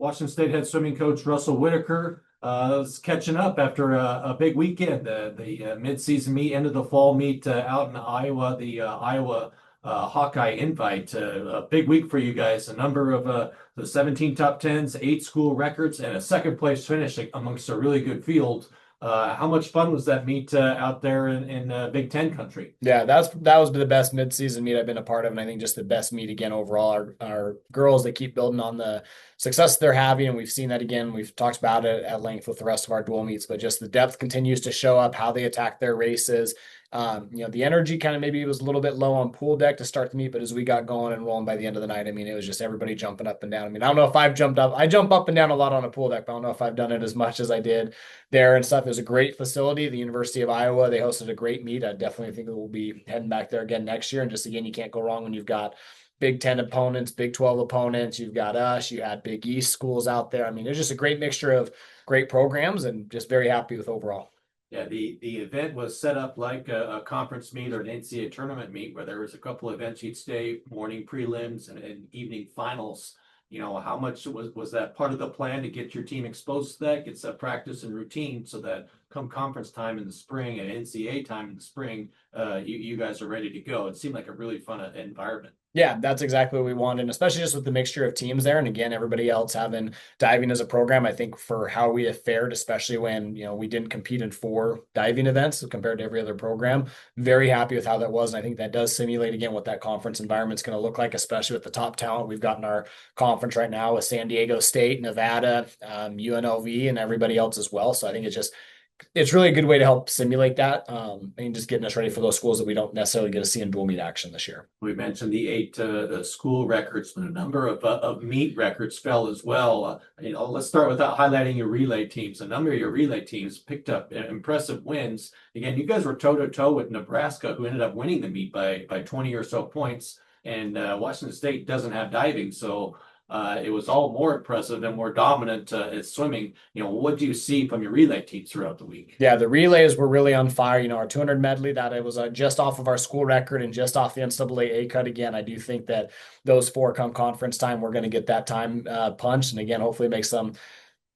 Washington State head swimming coach Russell Whitaker is catching up after a big weekend. The mid-season meet, end of the fall meet out in Iowa, the Iowa Hawkeye Invite. A big week for you guys. A number of the 17 top tens, 8 school records, and a second place finish amongst a really good field. How much fun was that meet out there in Big Ten country? Yeah, that was the best midseason meet I've been a part of, and I think just the best meet again overall. Our girls, they keep building on the success they're having, and we've seen that again. We've talked about it at length with the rest of our dual meets, but just the depth continues to show up, how they attack their races. The energy kind of maybe was a little bit low on pool deck to start the meet, but as we got going and rolling by the end of the night, I mean, it was just everybody jumping up and down. I mean, I don't know if I've jumped up. I jump up and down a lot on a pool deck, but I don't know if I've done it as much as I did there and stuff. It was a great facility, the University of Iowa. They hosted a great meet. I definitely think we'll be heading back there again next year. And just again, you can't go wrong when you've got Big Ten opponents, Big 12 opponents. You've got us. You had Big East schools out there. I mean, it's just a great mixture of great programs, and just very happy with overall. Yeah, the event was set up like a conference meet or an NCAA tournament meet where there was a couple of events each day, morning prelims and evening finals. How much was that part of the plan to get your team exposed to that, get some practice and routine so that come conference time in the spring and NCAA time in the spring, you guys are ready to go? It seemed like a really fun environment. Yeah, that's exactly what we wanted, and especially just with the mixture of teams there. And again, everybody else having diving as a program, I think for how we have fared, especially when, we didn't compete in 4 diving events compared to every other program. Very happy with how that was. And I think that does simulate again what that conference environment's going to look like, especially with the top talent we've got in our conference right now with San Diego State, Nevada, UNLV, and everybody else as well. So I think it's really a good way to help simulate that, and just getting us ready for those schools that we don't necessarily get to see in dual meet action this year. We mentioned the 8 school records, but a number of meet records fell as well. Let's start without highlighting your relay teams. A number of your relay teams picked up impressive wins. Again, you guys were toe-to-toe with Nebraska, who ended up winning the meet by 20 or so points. And Washington State doesn't have diving, so it was all more impressive and more dominant at swimming. What do you see from your relay teams throughout the week? Yeah, the relays were really on fire. Our 200 medley, that it was just off of our school record and just off the NCAA cut. Again, I do think that those 4 come conference time, we're going to get that time punched. And again, hopefully make some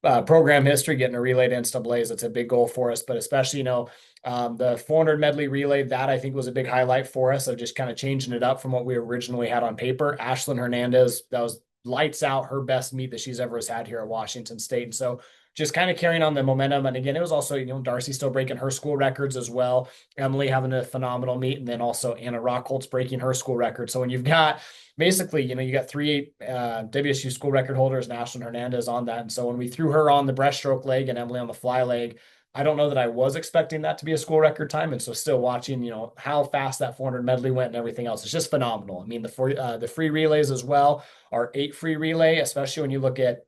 program history, getting a relay to NCAAs. It's a big goal for us, but especially, the 400 medley relay, that I think was a big highlight for us of just kind of changing it up from what we originally had on paper. Ashlyn Hernandez, that was lights out, her best meet that she's ever had here at Washington State. And so just kind of carrying on the momentum. And again, it was also, Darcy still breaking her school records as well. Emily having a phenomenal meet. And then also Anna Rockholtz breaking her school record. So when you've got basically, you got 3 WSU school record holders and Ashlyn Hernandez on that. And so when we threw her on the breaststroke leg and Emily on the fly leg, I don't know that I was expecting that to be a school record time. And so still watching, how fast that 400 medley went and everything else. It's just phenomenal. I mean, the free relays as well are 8 free relay, especially when you look at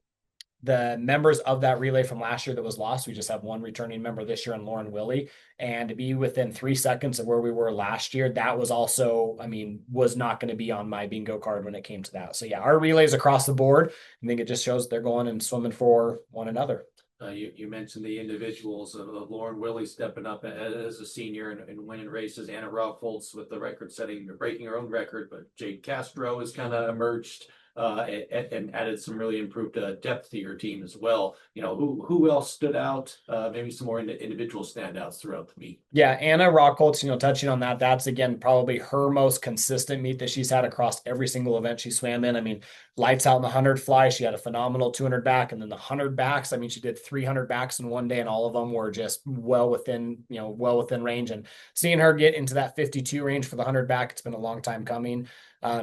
the members of that relay from last year that was lost. We just have 1 returning member this year, and Lauren Willie. And to be within 3 seconds of where we were last year, that was also, was not going to be on my bingo card when it came to that. So yeah, our relays across the board, I think it just shows they're going and swimming for one another. You mentioned the individuals of Lauren Willie stepping up as a senior and winning races. Anna Rockholtz with the record setting, breaking her own record, but Jade Castro has kind of emerged and added some really improved depth to your team as well. Who else stood out? Maybe some more individual standouts throughout the meet. Yeah, Anna Rockholtz, touching on that, that's again probably her most consistent meet that she's had across every single event she swam in. Lights out in the 100 fly. She had a phenomenal 200 back, and then the 100 backs. She did 300 backs in one day, and all of them were just well within range. And seeing her get into that 52 range for the 100 back, it's been a long time coming.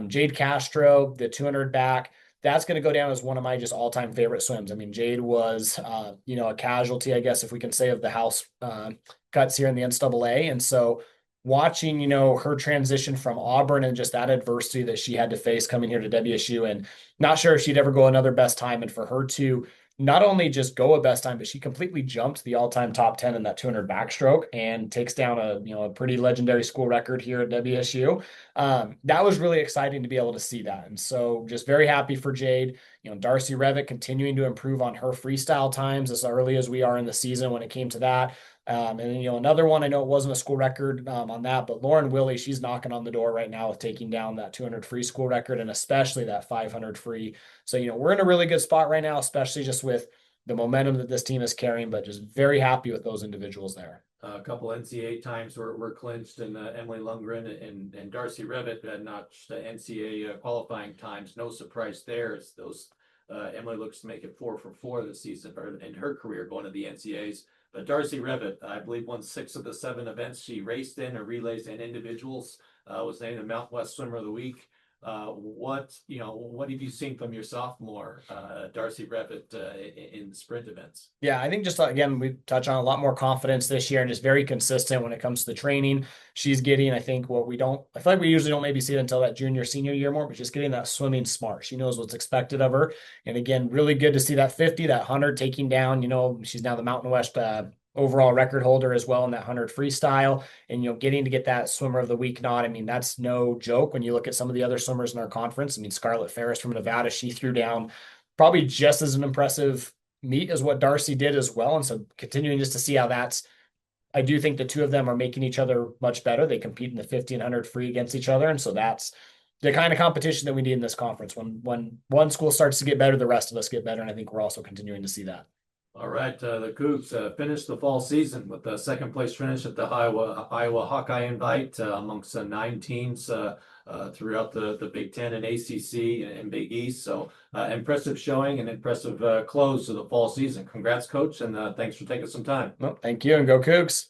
Jade Castro, the 200 back, that's going to go down as one of my just all-time favorite swims. Jade was, a casualty, I guess, if we can say, of the house cuts here in the NCAA. And so watching, her transition from Auburn and just that adversity that she had to face coming here to WSU, and not sure if she'd ever go another best time. And for her to not only just go a best time, but she completely jumped the all-time top 10 in that 200 backstroke and takes down a pretty legendary school record here at WSU. That was really exciting to be able to see that. And so just very happy for Jade. Darcy Revitt continuing to improve on her freestyle times as early as we are in the season when it came to that. And then, another one, I know it wasn't a school record on that, but Lauren Willie, she's knocking on the door right now with taking down that 200 free school record and especially that 500 free. So, we're in a really good spot right now, especially just with the momentum that this team is carrying, but just very happy with those individuals there. A couple NCAA times were clinched, and Emily Lundgren and Darcy Revitt had notched NCAA qualifying times. No surprise there. It's those Emily looks to make it 4 for 4 this season or in her career going to the NCAAs. But Darcy Revitt, I believe, won 6 of the 7 events she raced in, or relays and individuals. Was named the Mountain West Swimmer of the Week. What have you seen from your sophomore, Darcy Revitt, in sprint events? Yeah, I think just again, we touch on a lot more confidence this year and just very consistent when it comes to the training. She's getting, I think, I feel like we usually don't maybe see it until that junior, senior year more, but just getting that swimming smart. She knows what's expected of her. And again, really good to see that 50, that 100 taking down. She's now the Mountain West overall record holder as well in that 100 freestyle, and getting to get that swimmer of the week nod. I mean, that's no joke when you look at some of the other swimmers in our conference. I mean, Scarlett Ferris from Nevada, she threw down probably just as an impressive meet as what Darcy did as well. And so continuing just to see how I do think the two of them are making each other much better. They compete in the 50 and 100 free against each other. And so that's the kind of competition that we need in this conference. When one school starts to get better, the rest of us get better. And I think we're also continuing to see that. All right, the Cougs finished the fall season with the second place finish at the Iowa Hawkeye Invite amongst 9 teams throughout the Big Ten and ACC and Big East. So impressive showing and impressive close to the fall season. Congrats, Coach, and thanks for taking some time. Well, thank you, and go Cougs.